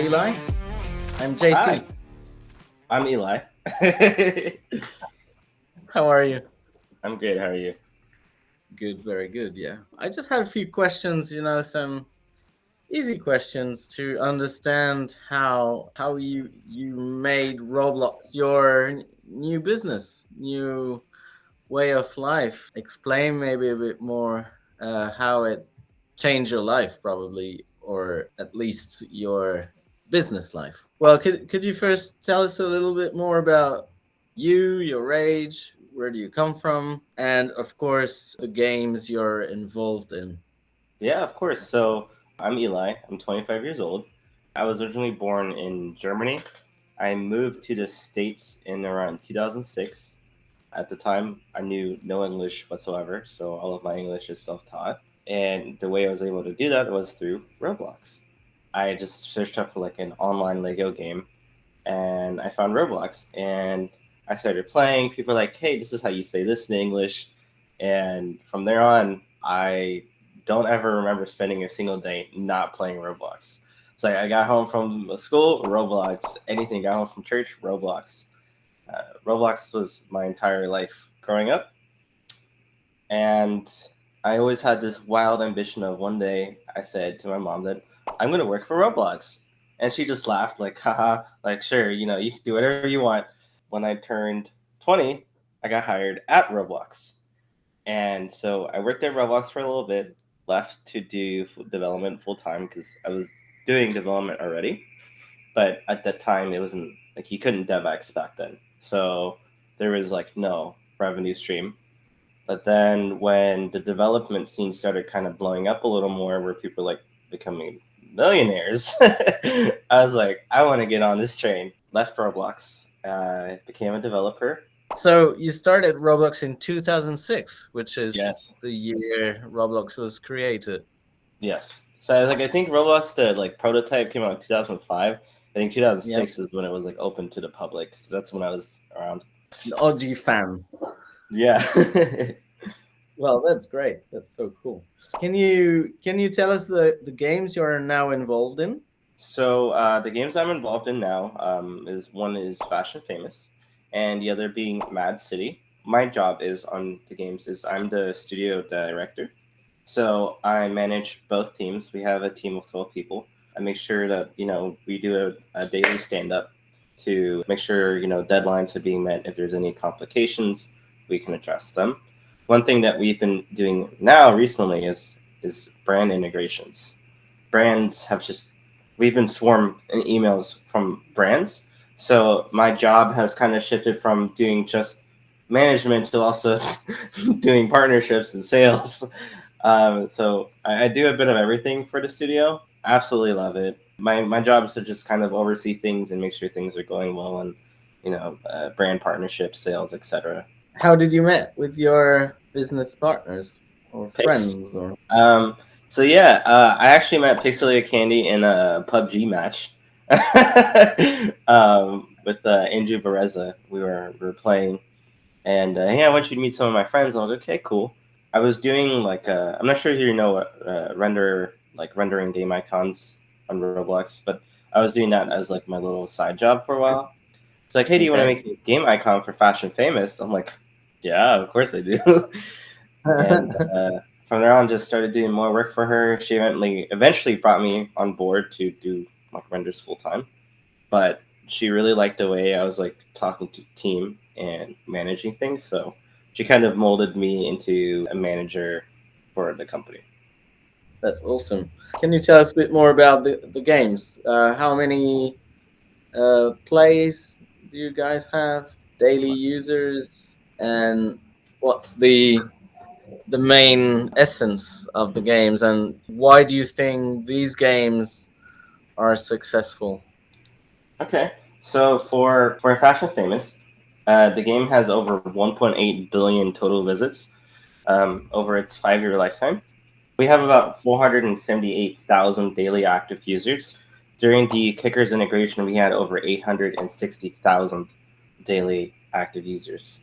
Eli. I'm Hi, JC. I'm Eli. How are you? I'm good. How are you? Good, very good. Yeah. I just have a few questions, some easy questions to understand how you made Roblox your new business, new way of life. Explain maybe a bit more how it changed your life, probably, or at least your business life. Well, could you first tell us a little bit more about you, your age, where do you come from, and of course the games you're involved in? Yeah, of course. So I'm Eli. I'm 25 years old. I was originally born in Germany. I moved to the States in around 2006. At the time, I knew no English whatsoever, so all of my English is self-taught. And the way I was able to do that was through Roblox. I just searched up for like an online Lego game, and I found Roblox, and I started playing. People were like, "Hey, this is how you say this in English," and from there on, I don't ever remember spending a single day not playing Roblox. It's like I got home from school, Roblox. Anything, got home from church, Roblox. Roblox was my entire life growing up, and I always had this wild ambition of one day I said to my mom that I'm going to work for Roblox. And she just laughed, like, haha, like, sure, you can do whatever you want. When I turned 20, I got hired at Roblox. And so I worked at Roblox for a little bit, left to do development full time because I was doing development already. But at that time, it wasn't like you couldn't DevX back then. So there was like no revenue stream. But then when the development scene started kind of blowing up a little more, where people were like becoming millionaires, I was like, I want to get on this train. Left Roblox, became a developer. So you started Roblox in 2006, which is Yes, the year Roblox was created. yes. So I was like, I think Roblox the like prototype came out in 2005. I think Yeah, 2006 is when it was like open to the public. So that's when I was around. an OG fan. Yeah. Well, that's great. That's so cool. Can you tell us the games you are now involved in? So the games I'm involved in now is one is Fashion Famous, and the other being Mad City. My job is on the games is I'm the studio director, so I manage both teams. We have a team of 12 people. I make sure that we do a daily stand up to make sure deadlines are being met. If there's any complications, we can address them. One thing that we've been doing now recently is brand integrations. Brands have just we've been swarmed in emails from brands. So my job has kind of shifted from doing just management to also doing partnerships and sales. So I do a bit of everything for the studio. Absolutely love it. My job is to just kind of oversee things and make sure things are going well, and brand partnerships, sales, etc. How did you met with your business partners or Picks. friends or? Um, so yeah, I actually met Pixelated Candy in a PUBG match with Andrew Bereza. We were playing, and hey, I want you to meet some of my friends. I'm like, okay, cool. I was doing like I'm not sure if you know what rendering game icons on Roblox, but I was doing that as like my little side job for a while. It's like, hey, do you want to Okay. make a game icon for Fashion Famous? I'm like, yeah, of course I do. And from there on, just started doing more work for her. She eventually brought me on board to do like renders full time, but she really liked the way I was like talking to the team and managing things, so she kind of molded me into a manager for the company. That's awesome. Can you tell us a bit more about the games? How many plays do you guys have? Daily users, and what's the main essence of the games, and why do you think these games are successful? Okay, so for Fashion Famous, the game has over 1.8 billion total visits over its 5-year lifetime. We have about 478,000 daily active users. During the Kickers integration, we had over 860,000 daily active users.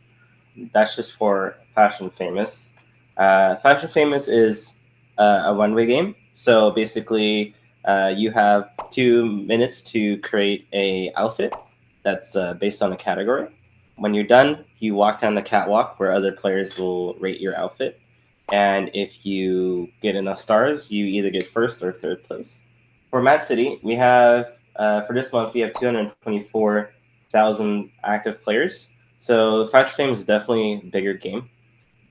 That's just for Fashion Famous. Fashion Famous is a one-way game. So basically, You have 2 minutes to create a outfit that's based on a category. When you're done, you walk down the catwalk where other players will rate your outfit. And if you get enough stars, you either get first or third place. For Mad City, we have for this month we have 224,000 active players. So Clash of Fame is definitely a bigger game,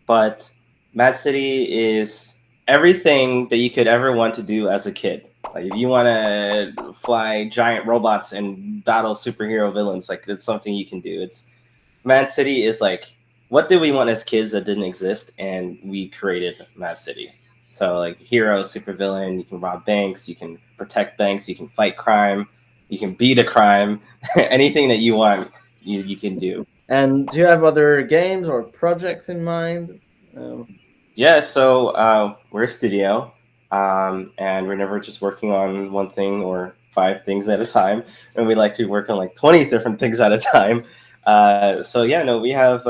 but Mad City is everything that you could ever want to do as a kid. Like if you want to fly giant robots and battle superhero villains, like it's something you can do. It's Mad City is like what did we want as kids that didn't exist, and we created Mad City. So like hero, supervillain, you can rob banks, you can protect banks, you can fight crime, you can beat a crime, anything that you want, you can do. And do you have other games or projects in mind? Um, Yeah, so we're a studio, and we're never just working on one thing or five things at a time, and we like to work on like 20 different things at a time. So yeah, no, we have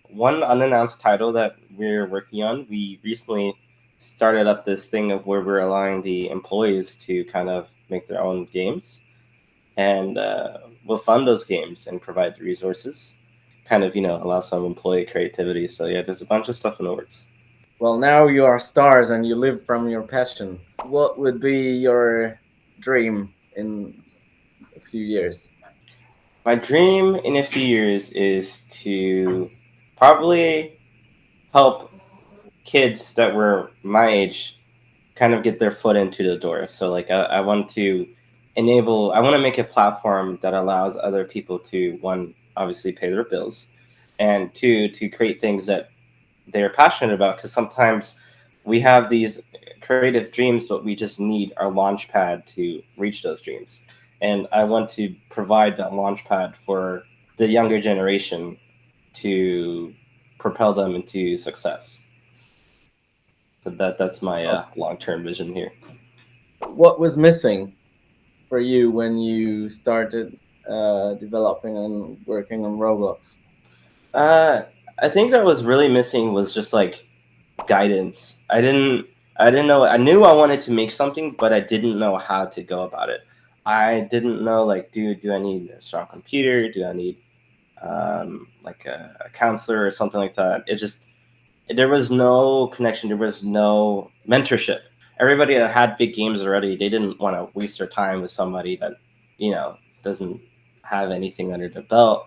one unannounced title that we're working on. We recently started up this thing of where we're allowing the employees to kind of make their own games, and we'll fund those games and provide the resources, kind of allow some employee creativity. So yeah, there's a bunch of stuff in the works. well, now you are stars and you live from your passion. What would be your dream in a few years? My dream in a few years is to probably help kids that were my age kind of get their foot into the door. So, like, I want to I want to make a platform that allows other people to, one, obviously pay their bills, and two, to create things that they're passionate about. Because sometimes we have these creative dreams, but we just need our launch pad to reach those dreams. And I want to provide that launch pad for the younger generation to propel them into success. So that's my long term vision here. What was missing for you when you started developing and working on Roblox? Uh, I think that was really missing was just like guidance. I didn't know. I knew I wanted to make something, but I didn't know how to go about it. I didn't know like do I need a strong computer? Do I need like a counselor or something like that? It just there was no connection. There was no mentorship. Everybody that had big games already, they didn't want to waste their time with somebody that doesn't have anything under the belt.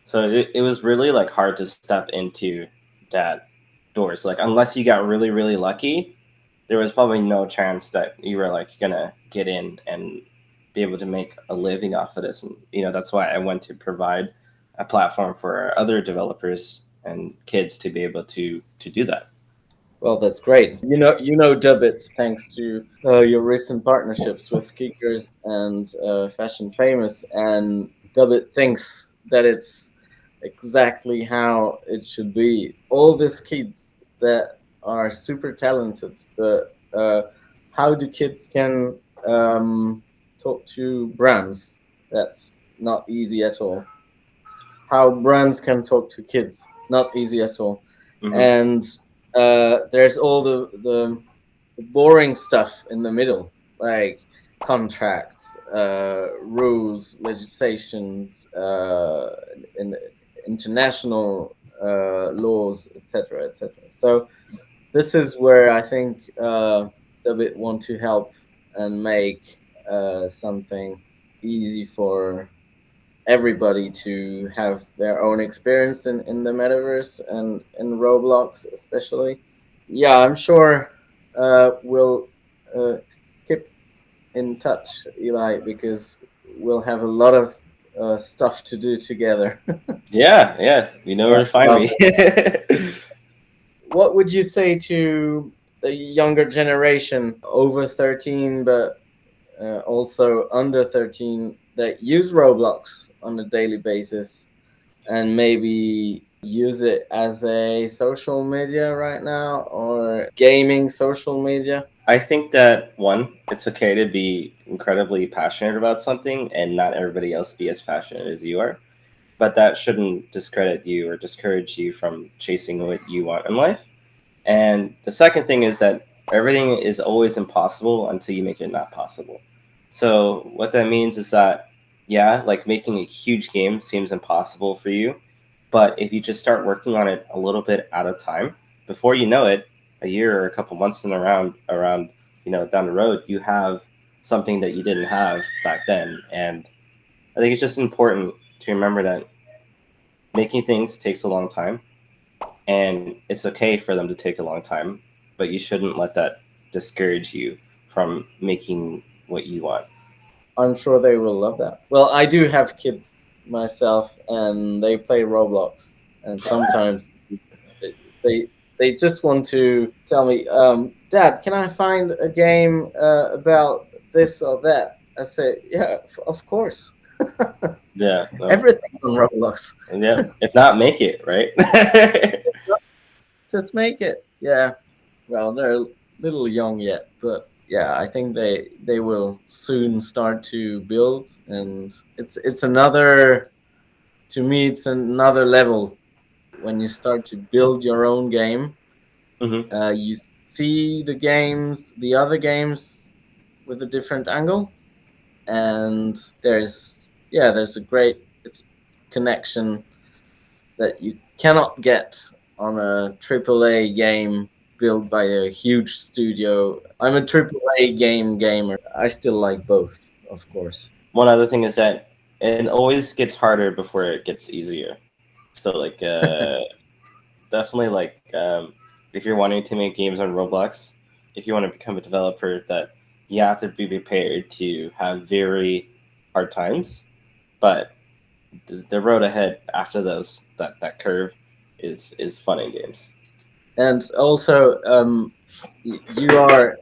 So it was really like hard to step into that doors. Like unless you got really really lucky, there was probably no chance that you were like gonna get in and be able to make a living off of this. And that's why I went to provide a platform for other developers and kids to be able to do that. Well, that's great. You know Dubbit thanks to your recent partnerships with Geekers and Fashion Famous, and Dubbit thinks that it's exactly how it should be. All these kids that are super talented, but how do kids can talk to brands? That's not easy at all. How brands can talk to kids, not easy at all. Hmm. And there's all the boring stuff in the middle, like contracts, rules, legislations, in international laws, etc., etc. So this is where I think David want to help and make something easy for everybody to have their own experience in the metaverse and in Roblox, especially. Yeah, I'm sure we'll uh, keep in touch, Eli, because we'll have a lot of stuff to do together. Yeah, yeah, you know where Yeah. to find Well, me. what would you say to the younger generation over 13, but also under 13 that use Roblox on a daily basis and maybe use it as a social media right now or gaming social media? I think that one, it's okay to be incredibly passionate about something and not everybody else be as passionate as you are. But that shouldn't discredit you or discourage you from chasing what you want in life. And the second thing is that everything is always impossible until you make it not possible. So what that means is that, yeah, like making a huge game seems impossible for you, but if you just start working on it a little bit at a time, before you know it, a year or a couple months in around down the road, you have something that you didn't have back then. And I think it's just important to remember that making things takes a long time, and it's okay for them to take a long time, but you shouldn't let that discourage you from making what you want. I'm sure they will love that. Well, I do have kids myself, and they play Roblox, and sometimes they they just want to tell me, Dad, can I find a game about this or that? I say, yeah, of course. Yeah, no, Everything's on Roblox. yeah. If not, make it, right. Just make it. Yeah. Well, they're a little young yet, but yeah, I think they will soon start to build, and it's another, to me, it's another level when you start to build your own game. Hmm. You see the other games with a different angle, and there's a great connection that you cannot get on a AAA game built by a huge studio. I'm a AAA game gamer. I still like both, of course. One other thing is that it always gets harder before it gets easier. So like, definitely like, if you're wanting to make games on Roblox, if you want to become a developer, that you have to be prepared to have very hard times, but the road ahead after that curve is fun in games. And also, you are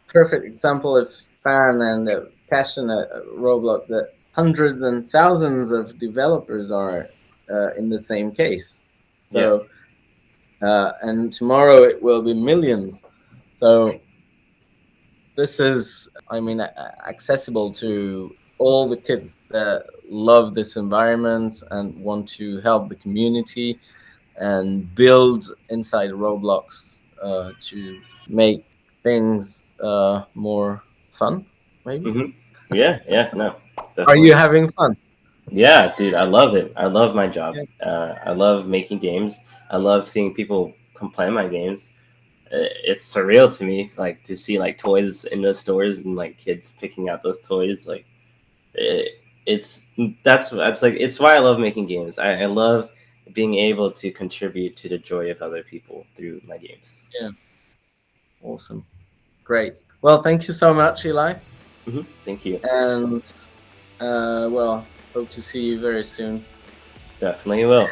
perfect example of fan and passionate Roblox that hundreds and thousands of developers are in the same case. Yeah. So, and tomorrow it will be millions. So this is, I mean, accessible to all the kids that love this environment and want to help the community and build inside Roblox to make things more fun, maybe. Hmm. Yeah, yeah, no, Are you definitely. having fun? Yeah, dude, I love it. I love my job. Yeah. I love making games. I love seeing people come play my games. It's surreal to me, like to see like toys in those stores and like kids picking out those toys. Like it's that's like it's why I love making games. I love being able to contribute to the joy of other people through my games. Yeah. Awesome. Great. Well, thank you so much, Eli. Thank you. And well, hope to see you very soon. Definitely will.